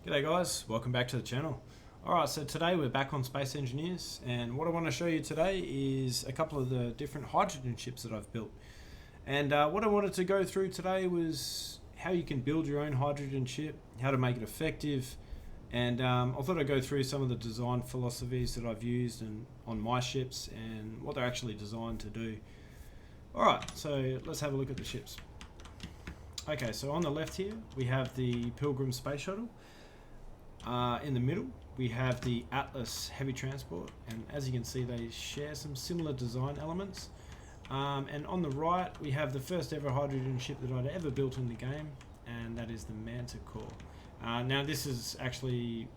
G'day guys, welcome back to the channel. Alright, so today we're back on Space Engineers, and what I want to show you today is a couple of the different hydrogen ships that I've built. And what I wanted to go through today was how you can build your own hydrogen ship, how to make it effective, and I thought I'd go through some of the design philosophies that I've used on my ships and what they're actually designed to do. Alright, so let's have a look at the ships. Okay, so on the left here we have the Pilgrim space shuttle. In the middle we have the Atlas heavy transport, and as you can see they share some similar design elements. And on the right we have the first ever hydrogen ship that I'd ever built in the game, and that is the Manticore. Now this is actually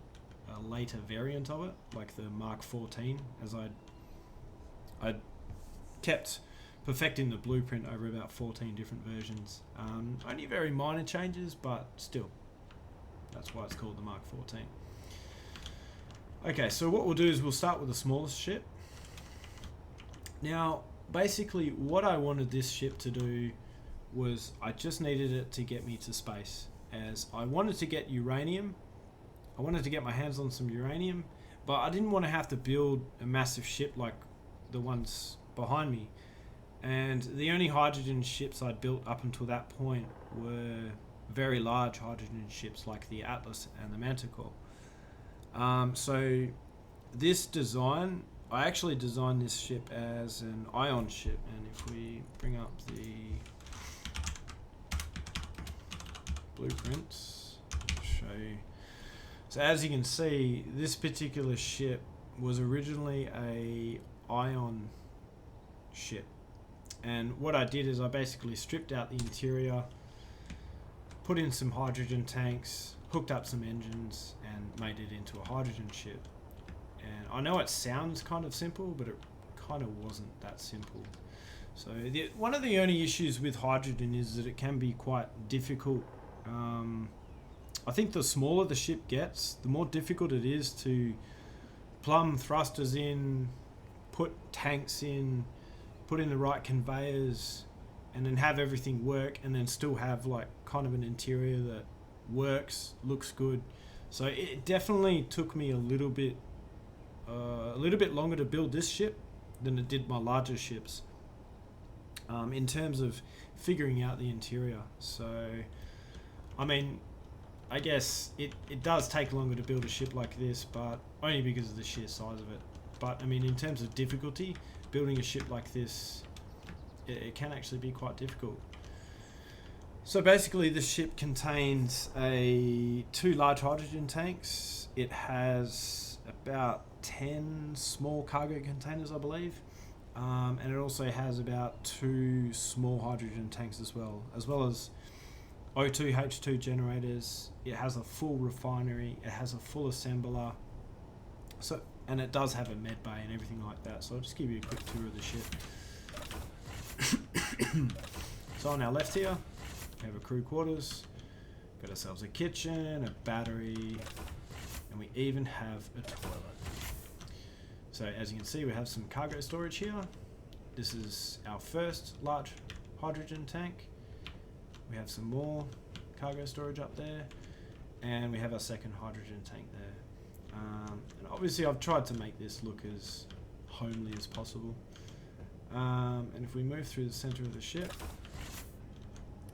a later variant of it, like the Mark 14, as I'd kept perfecting the blueprint over about 14 different versions. Only very minor changes, but still. That's why it's called the Mark 14. Okay, so what we'll do is we'll start with the smallest ship. Now, basically what I wanted this ship to do was I just needed it to get me to space, as I wanted to get uranium. I wanted to get my hands on some uranium, but I didn't want to have to build a massive ship like the ones behind me. And the only hydrogen ships I'd built up until that point were very large hydrogen ships like the Atlas and the Manticore. So this design, I actually designed this ship as an ion ship, and if we bring up the blueprints, I'll show you. So as you can see, this particular ship was originally a ion ship, and what I did is I basically stripped out the interior, put in some hydrogen tanks, hooked up some engines, and made it into a hydrogen ship. And I know it sounds kind of simple, but it kind of wasn't that simple. So one of the only issues with hydrogen is that it can be quite difficult. I think the smaller the ship gets, the more difficult it is to plumb thrusters in, put tanks in, put in the right conveyors, and then have everything work, and then still have like kind of an interior that works, looks good. So it definitely took me a little bit longer to build this ship than it did my larger ships, in terms of figuring out the interior. So I mean, I guess it does take longer to build a ship like this, but only because of the sheer size of it. But I mean, in terms of difficulty, building a ship like this, it can actually be quite difficult. So basically this ship contains two large hydrogen tanks. It has about 10 small cargo containers, I believe. And it also has about 2 small hydrogen tanks as well as O2 H2 generators. It has a full refinery. It has a full assembler. And it does have a med bay and everything like that. So I'll just give you a quick tour of the ship. So on our left here, we have a crew quarters. Got ourselves a kitchen, a battery, and we even have a toilet. So as you can see, we have some cargo storage here. This is our first large hydrogen tank. We have some more cargo storage up there, and we have our second hydrogen tank there. And obviously I've tried to make this look as homely as possible. And if we move through the center of the ship,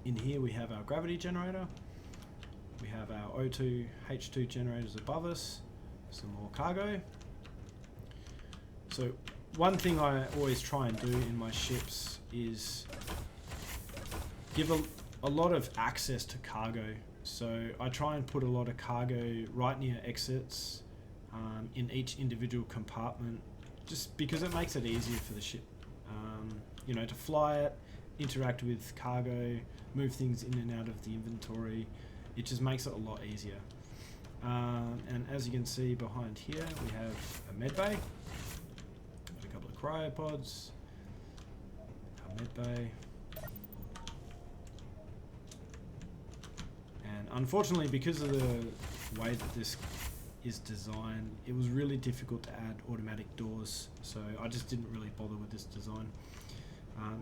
in here we have our gravity generator. We have our O2 H2 generators above us, some more cargo. So one thing I always try and do in my ships is give a lot of access to cargo. So I try and put a lot of cargo right near exits, in each individual compartment, just because it makes it easier for the ship, to fly it, interact with cargo, move things in and out of the inventory. It just makes it a lot easier. And as you can see behind here, we have a med bay, got a couple of cryopods, a med bay. And unfortunately, because of the way that this is designed, it was really difficult to add automatic doors, so I just didn't really bother with this design.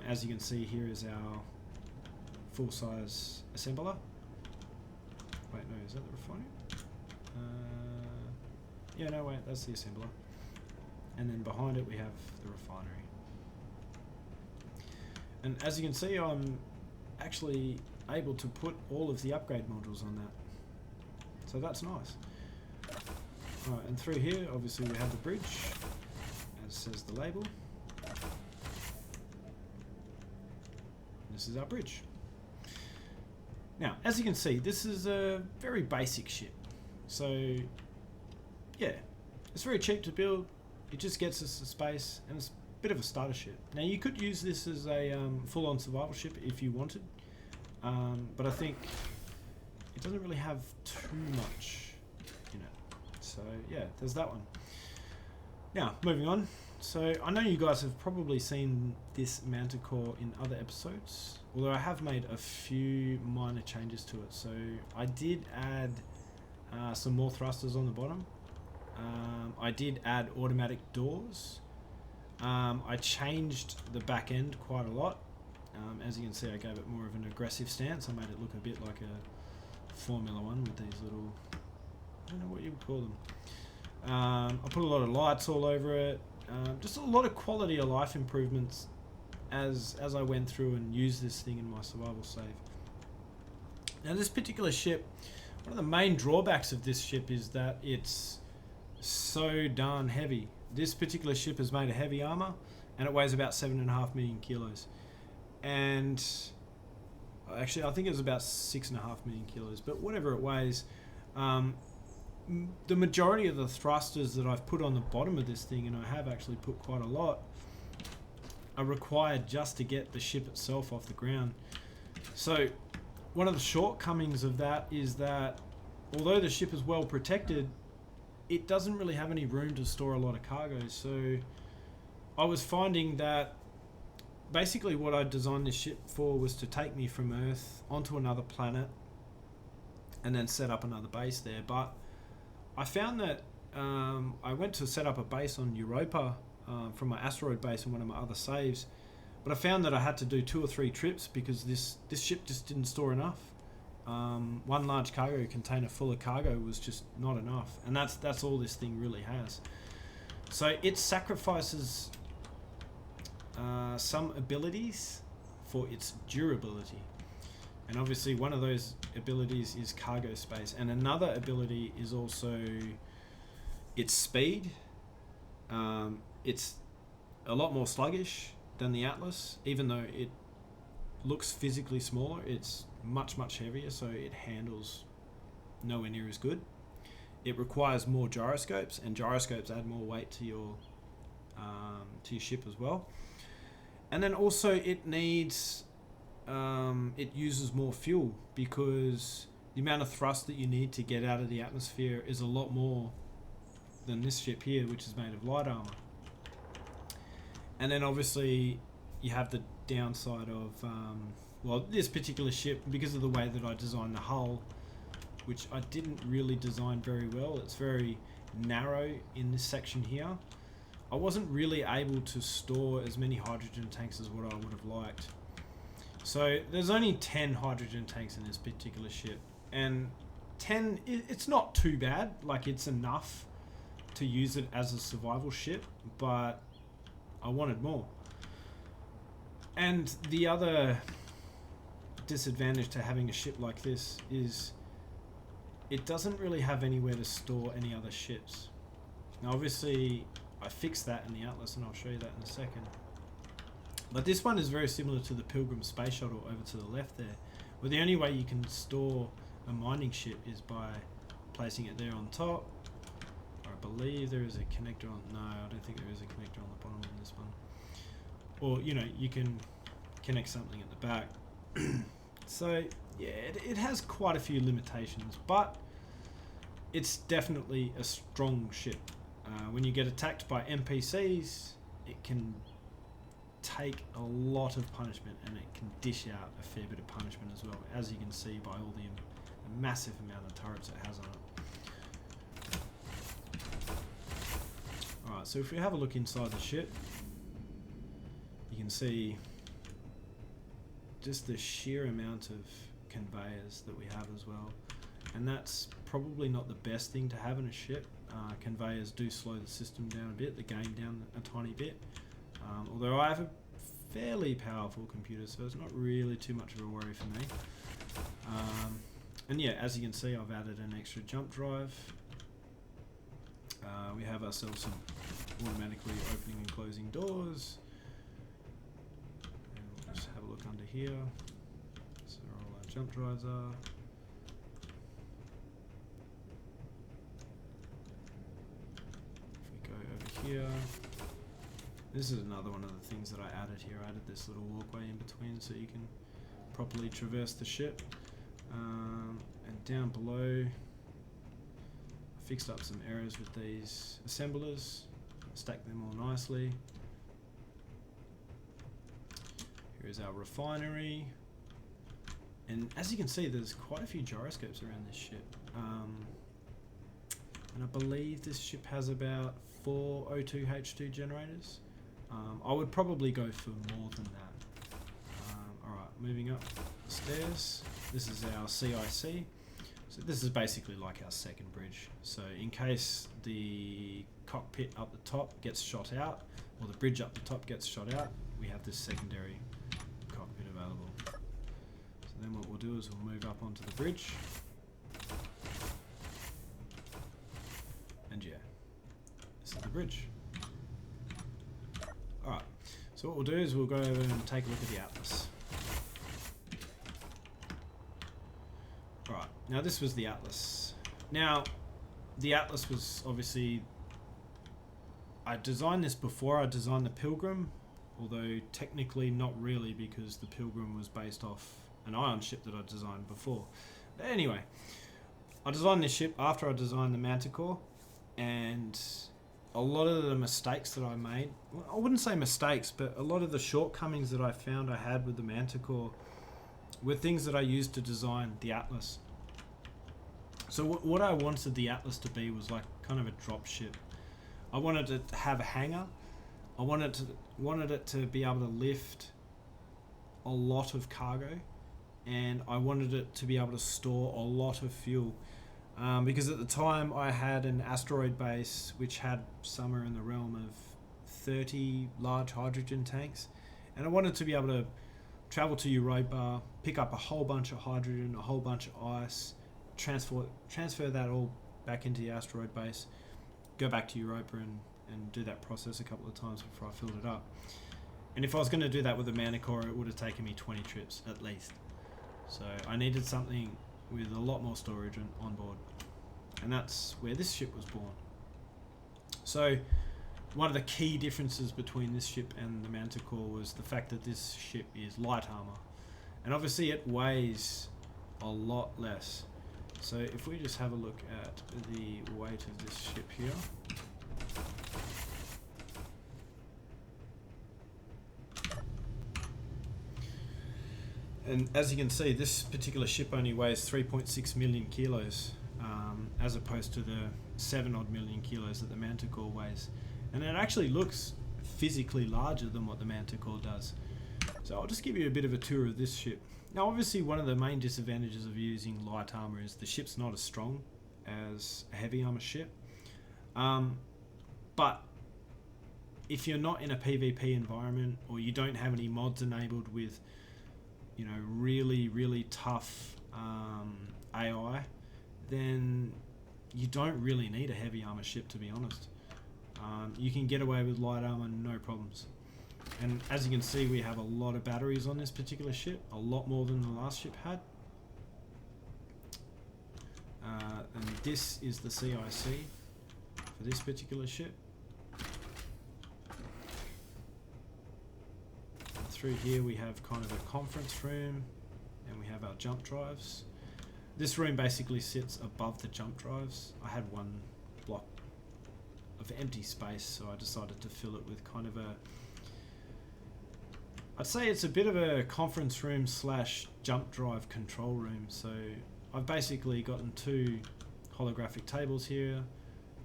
As you can see, here is our full-size assembler. Wait, no, is that the refinery? Yeah, no, wait, that's the assembler. And then behind it we have the refinery. And as you can see, I'm actually able to put all of the upgrade modules on that. So that's nice. Alright, and through here, obviously we have the bridge, as says the label. This is our bridge. Now, as you can see, this is a very basic ship. So, yeah, it's very cheap to build. It just gets us to space, and it's a bit of a starter ship. Now, you could use this as a full-on survival ship if you wanted, but I think it doesn't really have too much in it. So, yeah, there's that one. Now, moving on. So, I know you guys have probably seen this Manticore in other episodes, although I have made a few minor changes to it. So, I did add some more thrusters on the bottom. I did add automatic doors. I changed the back end quite a lot. As you can see, I gave it more of an aggressive stance. I made it look a bit like a Formula One with these little, I don't know what you would call them. I put a lot of lights all over it. Just a lot of quality of life improvements as I went through and used this thing in my survival save. Now, this particular ship, one of the main drawbacks of this ship is that it's so darn heavy. This particular ship is made of heavy armor, and it weighs about 7.5 million kilos. And actually, I think it was about 6.5 million kilos, but whatever it weighs, the majority of the thrusters that I've put on the bottom of this thing, and I have actually put quite a lot, are required just to get the ship itself off the ground. So one of the shortcomings of that is that although the ship is well protected, it doesn't really have any room to store a lot of cargo. So I was finding that basically what I designed this ship for was to take me from Earth onto another planet and then set up another base there. But I found that I went to set up a base on Europa from my asteroid base in one of my other saves, but I found that I had to do 2 or 3 trips because this ship just didn't store enough. One large cargo container full of cargo was just not enough, and that's all this thing really has. So it sacrifices some abilities for its durability. And obviously one of those abilities is cargo space, and another ability is also its speed. It's a lot more sluggish than the Atlas, even though it looks physically smaller. It's much heavier, so it handles nowhere near as good. It requires more gyroscopes, and gyroscopes add more weight to your ship as well. And then also it needs it uses more fuel, because the amount of thrust that you need to get out of the atmosphere is a lot more than this ship here, which is made of light armor. And then obviously you have the downside of well, this particular ship, because of the way that I designed the hull, which I didn't really design very well, it's very narrow in this section here. I wasn't really able to store as many hydrogen tanks as what I would have liked. So there's only 10 hydrogen tanks in this particular ship, and 10, it's not too bad. Like, it's enough to use it as a survival ship, but I wanted more. And the other disadvantage to having a ship like this is it doesn't really have anywhere to store any other ships. Now obviously I fixed that in the Atlas, and I'll show you that in a second. But this one is very similar to the Pilgrim space shuttle over to the left there, where the only way you can store a mining ship is by placing it there on top. I believe there is a connector on, no, I don't think there is a connector on the bottom on this one. Or, you know, you can connect something at the back. So yeah, it has quite a few limitations, but it's definitely a strong ship. When you get attacked by NPCs, it can take a lot of punishment, and it can dish out a fair bit of punishment as well, as you can see by all the massive amount of turrets it has on it. Alright, so if we have a look inside the ship, you can see just the sheer amount of conveyors that we have as well. and that's probably not the best thing to have in a ship. Conveyors do slow the system down a bit, the game down a tiny bit. Although I have a fairly powerful computer, so it's not really too much of a worry for me. And yeah, as you can see, I've added an extra jump drive. We have ourselves some automatically opening and closing doors. And we'll just have a look under here. So all our jump drives are. If we go over here, this is another one of the things that I added here. I added this little walkway in between so you can properly traverse the ship. And down below, I fixed up some areas with these assemblers, stacked them all nicely. Here is our refinery, and as you can see, there's quite a few gyroscopes around this ship. And I believe this ship has about 4 O2H2 generators. I would probably go for more than that. Alright, moving up the stairs. This is our CIC. So this is basically like our second bridge. So in case the cockpit up the top gets shot out, or the bridge up the top gets shot out, we have this secondary cockpit available. So then what we'll do is we'll move up onto the bridge. And yeah, this is the bridge. Alright, so what we'll do is we'll go over and take a look at the Atlas. Alright, now this was the Atlas. Now, the Atlas was obviously... I designed this before I designed the Pilgrim, although technically not really, because the Pilgrim was based off an ion ship that I designed before. But anyway, I designed this ship after I designed the Manticore, and a lot of the mistakes that I made, well, I wouldn't say mistakes, but a lot of the shortcomings that I found I had with the Manticore were things that I used to design the Atlas. So what I wanted the Atlas to be was like kind of a drop ship. I wanted it to have a hangar. I wanted it to be able to lift a lot of cargo, and I wanted it to be able to store a lot of fuel. Because at the time I had an asteroid base which had somewhere in the realm of 30 large hydrogen tanks, and I wanted to be able to travel to Europa, pick up a whole bunch of hydrogen, a whole bunch of ice, transfer that all back into the asteroid base, go back to Europa and do that process a couple of times before I filled it up. And if I was going to do that with the Manticore, it would have taken me 20 trips at least. So I needed something with a lot more storage on board, and that's where this ship was born. So one of the key differences between this ship and the Manticore was the fact that this ship is light armor, and obviously it weighs a lot less. So if we just have a look at the weight of this ship here, and as you can see, this particular ship only weighs 3.6 million kilos, as opposed to the 7 odd million kilos that the Manticore weighs. And it actually looks physically larger than what the Manticore does. So I'll just give you a bit of a tour of this ship. Now obviously one of the main disadvantages of using light armor is the ship's not as strong as a heavy armor ship. But if you're not in a PvP environment, or you don't have any mods enabled with, you know, really tough AI, then you don't really need a heavy armor ship, to be honest. You can get away with light armor, no problems. And as you can see, we have a lot of batteries on this particular ship, a lot more than the last ship had. And this is the CIC for this particular ship. And through here we have kind of a conference room, and we have our jump drives. This room basically sits above the jump drives. I had one block of empty space, so I decided to fill it with kind of a, I'd say it's a bit of a conference room slash jump drive control room. So I've basically gotten 2 holographic tables here.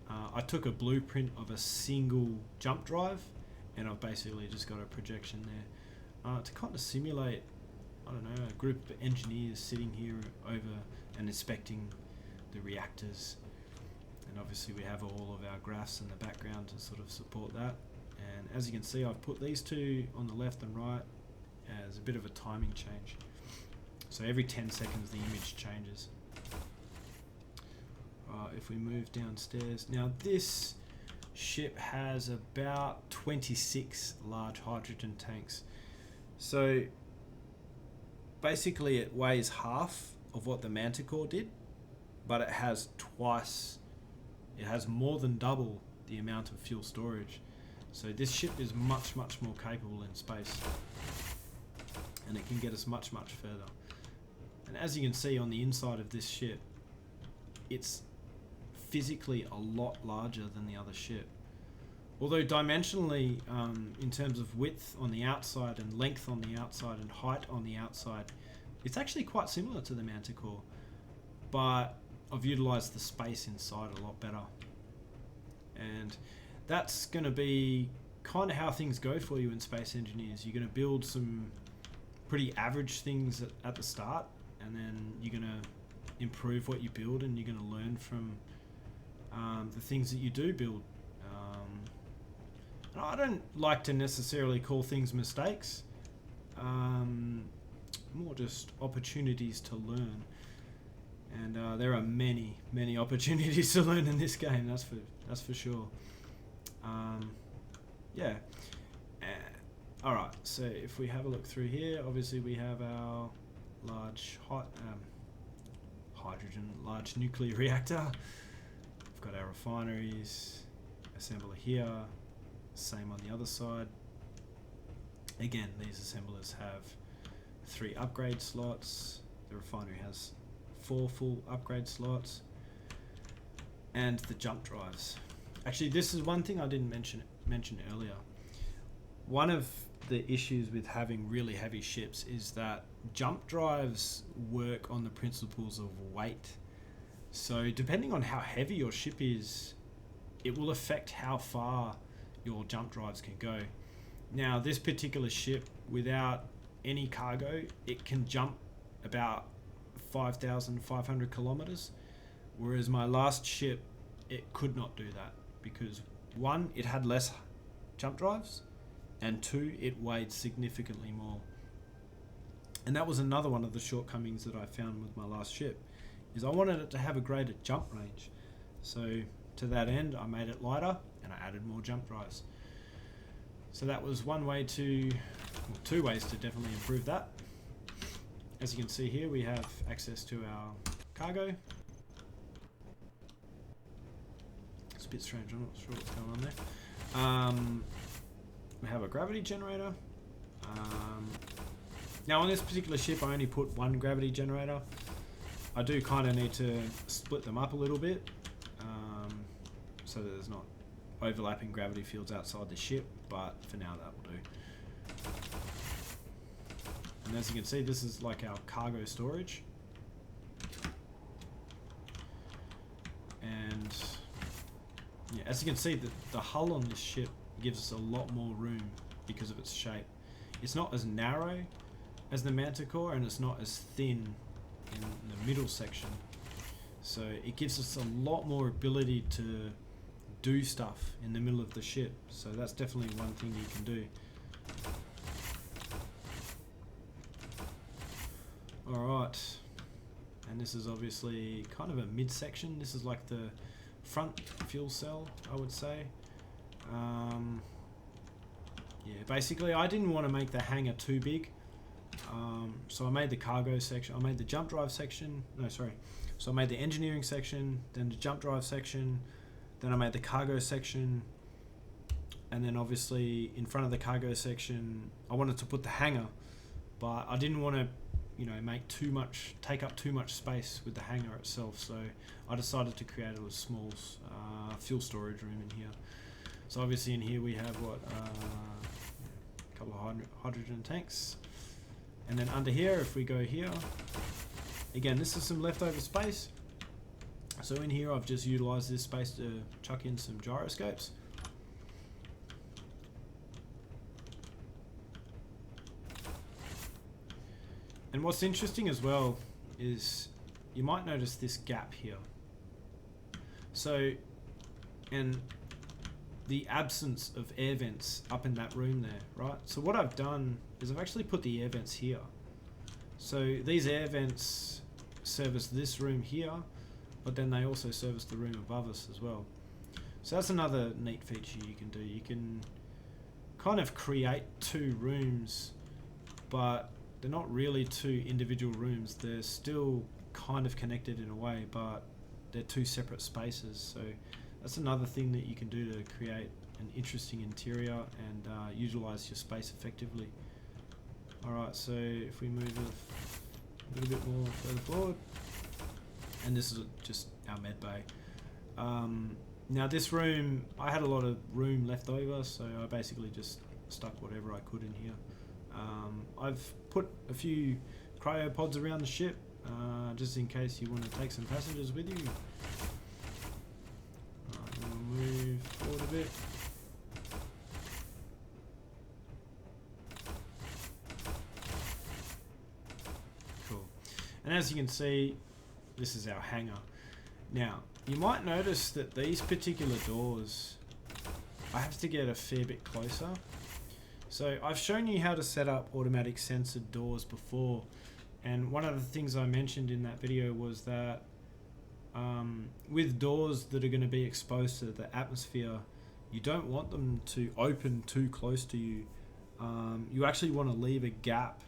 I took a blueprint of a single jump drive, and I've basically just got a projection there to kind of simulate, I don't know, a group of engineers sitting here over and inspecting the reactors, and obviously we have all of our graphs in the background to sort of support that. And as you can see, I've put these two on the left and right as a bit of a timing change. So every 10 seconds the image changes. If we move downstairs, now this ship has about 26 large hydrogen tanks. So basically it weighs half of what the Manticore did, but it has more than double the amount of fuel storage. So this ship is much more capable in space, and it can get us much further. And as you can see on the inside of this ship, it's physically a lot larger than the other ship. Although dimensionally, in terms of width on the outside and length on the outside and height on the outside, it's actually quite similar to the Manticore, but I've utilised the space inside a lot better. And that's going to be kind of how things go for you in Space Engineers. You're going to build some pretty average things at the start, and then you're going to improve what you build, and you're going to learn from the things that you do build. And I don't like to necessarily call things mistakes, more just opportunities to learn. And there are many opportunities to learn in this game. That's for sure. Yeah. Alright, so if we have a look through here, obviously we have our large large nuclear reactor. We've got our refineries, assembler here, same on the other side. Again, these assemblers have 3 upgrade slots. The refinery has 4 full upgrade slots, and the jump drives. Actually, this is one thing I didn't mention earlier. One of the issues with having really heavy ships is that jump drives work on the principles of weight. So depending on how heavy your ship is, it will affect how far your jump drives can go. Now, this particular ship, without any cargo, it can jump about 5,500 kilometers, whereas my last ship, it could not do that because 1, it had less jump drives, and 2, it weighed significantly more. And that was another one of the shortcomings that I found with my last ship, is I wanted it to have a greater jump range. So to that end, I made it lighter and I added more jump drives. So that was one way to, well, 2 ways to definitely improve that. As you can see here, we have access to our cargo. It's a bit strange, I'm not sure what's going on there. We have a gravity generator. Now on this particular ship, I only put 1 gravity generator. I do kind of need to split them up a little bit, so that there's not overlapping gravity fields outside the ship, but for now that will do. And as you can see, this is like our cargo storage. And yeah, as you can see, the hull on this ship gives us a lot more room because of its shape. It's not as narrow as the Manticore, and it's not as thin in the middle section. So it gives us a lot more ability to do stuff in the middle of the ship. So that's definitely one thing you can do. Alright, and this is obviously kind of a mid-section. This is like the front fuel cell, I would say. Yeah, basically I didn't want to make the hangar too big. So I made the cargo section, I made the jump drive section, so I made the engineering section, then the jump drive section, then I made the cargo section, and then obviously in front of the cargo section I wanted to put the hangar, but I didn't want to take up too much space with the hangar itself, so I decided to create a small fuel storage room in here. So obviously in here we have a couple of hydrogen tanks, and then under here, if we go here, again this is some leftover space. So in here I've just utilized this space to chuck in some gyroscopes. And what's interesting as well is you might notice this gap here. So, and the absence of air vents up in that room there, right? So what I've done is I've actually put the air vents here. So these air vents service this room here, but then they also service the room above us as well. So that's another neat feature you can do. You can kind of create two rooms, but they're not really two individual rooms. They're still kind of connected in a way, but they're two separate spaces. So that's another thing that you can do to create an interesting interior and utilize your space effectively. Alright, so if we move a little bit more further forward, and this is just our med bay. Now this room, I had a lot of room left over, so I basically just stuck whatever I could in here. I've put a few cryopods around the ship, just in case you want to take some passengers with you. We'll move forward a bit. Cool. And as you can see, this is our hangar. Now, you might notice that these particular doors, I have to get a fair bit closer. So I've shown you how to set up automatic censored doors before, and one of the things I mentioned in that video was that with doors that are going to be exposed to the atmosphere, you don't want them to open too close to you. You actually want to leave a gap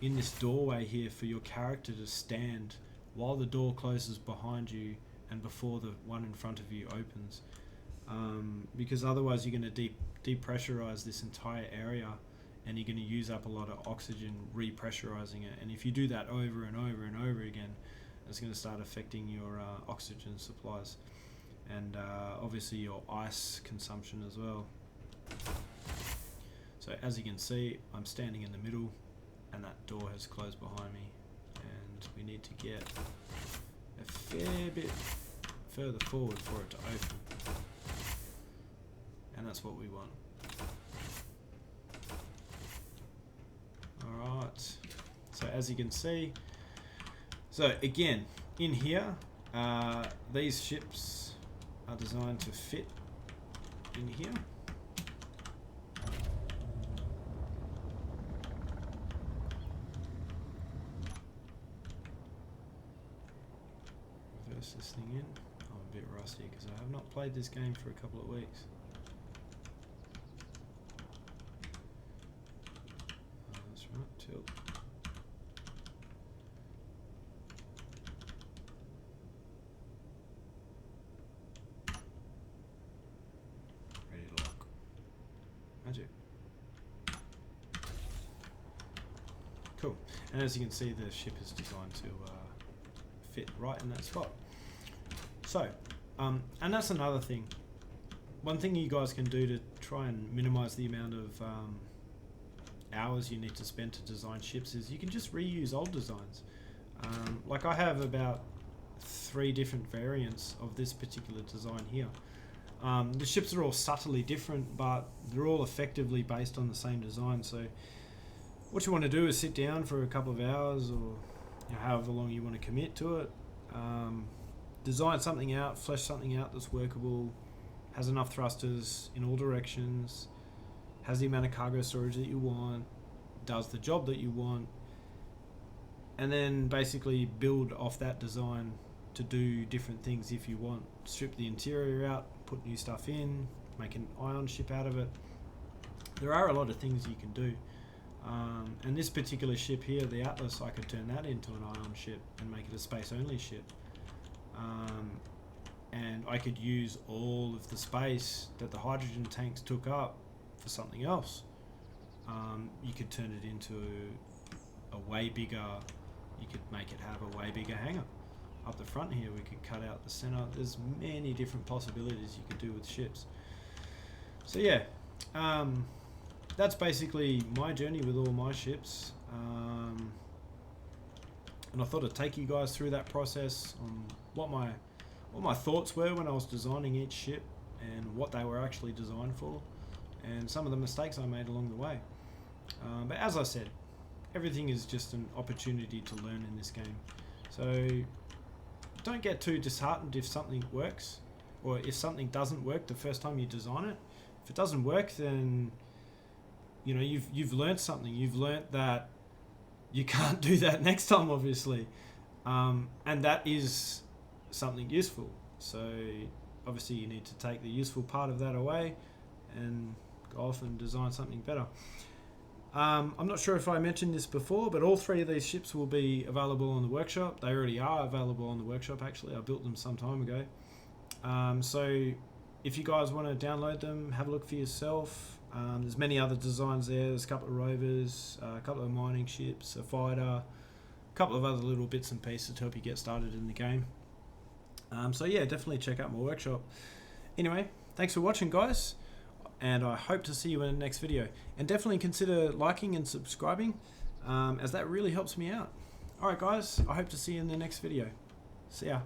in this doorway here for your character to stand while the door closes behind you and before the one in front of you opens, because otherwise you're going to depressurize this entire area and you're going to use up a lot of oxygen repressurizing it, and if you do that over and over and over again, it's going to start affecting your oxygen supplies and obviously your ice consumption as well. So as you can see, I'm standing in the middle and that door has closed behind me, and we need to get a fair bit further forward for it to open, and that's what we want. Alright, so as you can see, so again, in here, these ships are designed to fit in here. Reverse this thing in. I'm a bit rusty because I have not played this game for a couple of weeks. That's right, tilt. Ready to lock. Magic. Cool. And as you can see, the ship is designed to fit right in that spot. So, and that's another thing. One thing you guys can do to try and minimize the amount of hours you need to spend to design ships is you can just reuse old designs. Like I have about 3 different variants of this particular design here. The ships are all subtly different, but they're all effectively based on the same design. So what you want to do is sit down for a couple of hours, or however long you want to commit to it. Design something out, flesh something out that's workable, has enough thrusters in all directions, has the amount of cargo storage that you want, does the job that you want, and then basically build off that design to do different things if you want. Strip the interior out, put new stuff in, make an ion ship out of it. There are a lot of things you can do. And this particular ship here, the Atlas, I could turn that into an ion ship and make it a space-only ship. And I could use all of the space that the hydrogen tanks took up for something else. You could turn it into a way bigger, you could make it have a way bigger hangar. Up the front here, we could cut out the center. There's many different possibilities you could do with ships. So yeah, that's basically my journey with all my ships. And I thought I'd take you guys through that process on what my thoughts were when I was designing each ship and what they were actually designed for, and some of the mistakes I made along the way. But as I said, everything is just an opportunity to learn in this game. So don't get too disheartened if something works. or if something doesn't work the first time you design it, if it doesn't work, then you know you've learned something. You've learned that you can't do that next time, obviously, and that is something useful. So obviously you need to take the useful part of that away and go off and design something better. I'm not sure if I mentioned this before, but all 3 of these ships will be available on the workshop. They already are available on the workshop, actually. I built them some time ago. So if you guys want to download them, have a look for yourself. There's many other designs there. There's a couple of rovers, a couple of mining ships, a fighter, a couple of other little bits and pieces to help you get started in the game. So yeah, definitely check out my workshop. Anyway, thanks for watching, guys, and I hope to see you in the next video. And definitely consider liking and subscribing, as that really helps me out. Alright guys, I hope to see you in the next video. See ya.